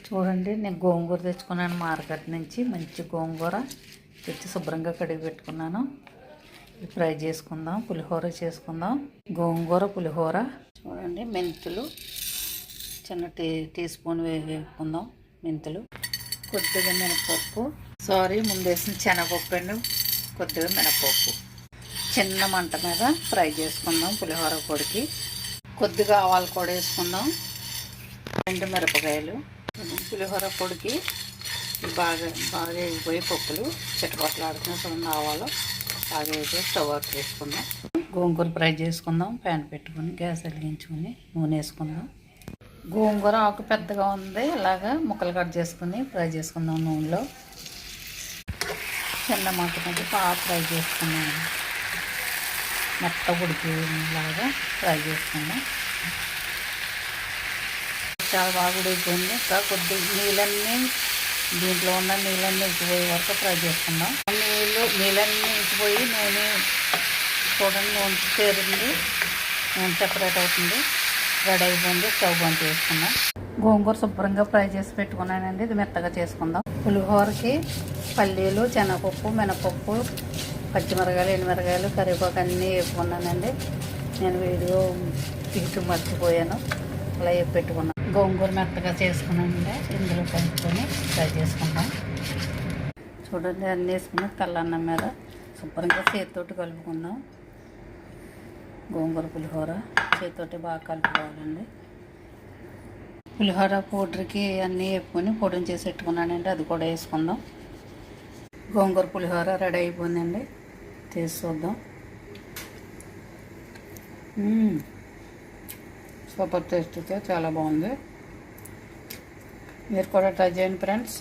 చూడండి, నేను గోంగూర తెచ్చుకున్నాను మార్కెట్ నుంచి. మంచి గోంగూర తెచ్చి శుభ్రంగా కడిగి పెట్టుకున్నాను. ఫ్రై చేసుకుందాం, పులిహోర చేసుకుందాం. గోంగూర పులిహోర. చూడండి, మెంతులు చిన్న టీ స్పూన్ వేసుకుందాం. మెంతులు, కొద్దిగా మినపప్పు, ముందేసిన శనగపప్పు అండి, కొద్దిగా మినపప్పు. చిన్న మంట మీద ఫ్రై చేసుకుందాం పులిహోర పొడికి. కొద్దిగా ఆవాలు కూడా వేసుకుందాం. 2 మిరపకాయలు. పులిహోర పొడికి బాగా వేగిపోయి పప్పులు చిటపట్లాడుతున్న చూడండి. ఆవాలు బాగా వేసి స్టవ్ ఆఫ్ చేసుకుందాం. గోంగూర ఫ్రై చేసుకుందాం. ప్యాన్ పెట్టుకుని గ్యాస్ వెలిగించుకొని నూనె వేసుకుందాం. గోంగూర ఆకు పెద్దగా ఉంది, ఇలాగా ముక్కలు కట్ చేసుకుని ఫ్రై చేసుకుందాం నూనెలో. చిన్న మంట మీద బాగా ఫ్రై చేసుకున్నాం. మెత్త ఉడికేలాగా ఫ్రై చేసుకుందాం. చాలా బాగా ఉడికిపోయింది. ఇంకా కొద్దిగా నీళ్ళన్నీ, దీంట్లో ఉన్న నీళ్ళన్నీ ఇంకిపోయే వరకు ఫ్రై చేసుకుందాం. నీళ్ళన్నీ ఇంకిపోయి నూనె చూడండి, నూనె తేరింది, నూనె సెపరేట్ అవుతుంది. రెడీ అయిపోయింది. స్టవ్ బంద్ చేసుకుందాం. గోంగూర శుభ్రంగా ఫ్రై చేసి పెట్టుకున్నానండి. ఇది మెత్తగా చేసుకుందాం. పులిహోరకి పల్లీలు, శనగపప్పు, మినపప్పు, పచ్చిమిరకాయలు, ఎండుమిరకాయలు, కరివేపాకు అన్నీ వేసుకున్నానండి. నేను వీడియో తీసి మర్చిపోయాను. అలా వేసి పెట్టుకున్నాను. గోంగూర మెత్తగా చేసుకున్నానండి. ఇందులో కలుపుకొని ఫ్రై చేసుకుంటాం. చూడండి, అన్నీ వేసుకుని తెల్లన్నం మీద శుభ్రంగా చేతితోటి కలుపుకుందాం. గోంగూర పులిహోర చేతితోటి బాగా కలుపుకోవాలండి. పులిహోర పౌడర్కి అన్నీ వేపుకొని పొడిని చేసి పెట్టుకున్నానండి. అది కూడా వేసుకుందాం. గోంగూర పులిహోర రెడీ అయిపోయిందండి. తీసి చూద్దాం. సూపర్ టేస్ట్తో చాలా బాగుంది. మీరు కూడా ట్రై చేయండి ఫ్రెండ్స్.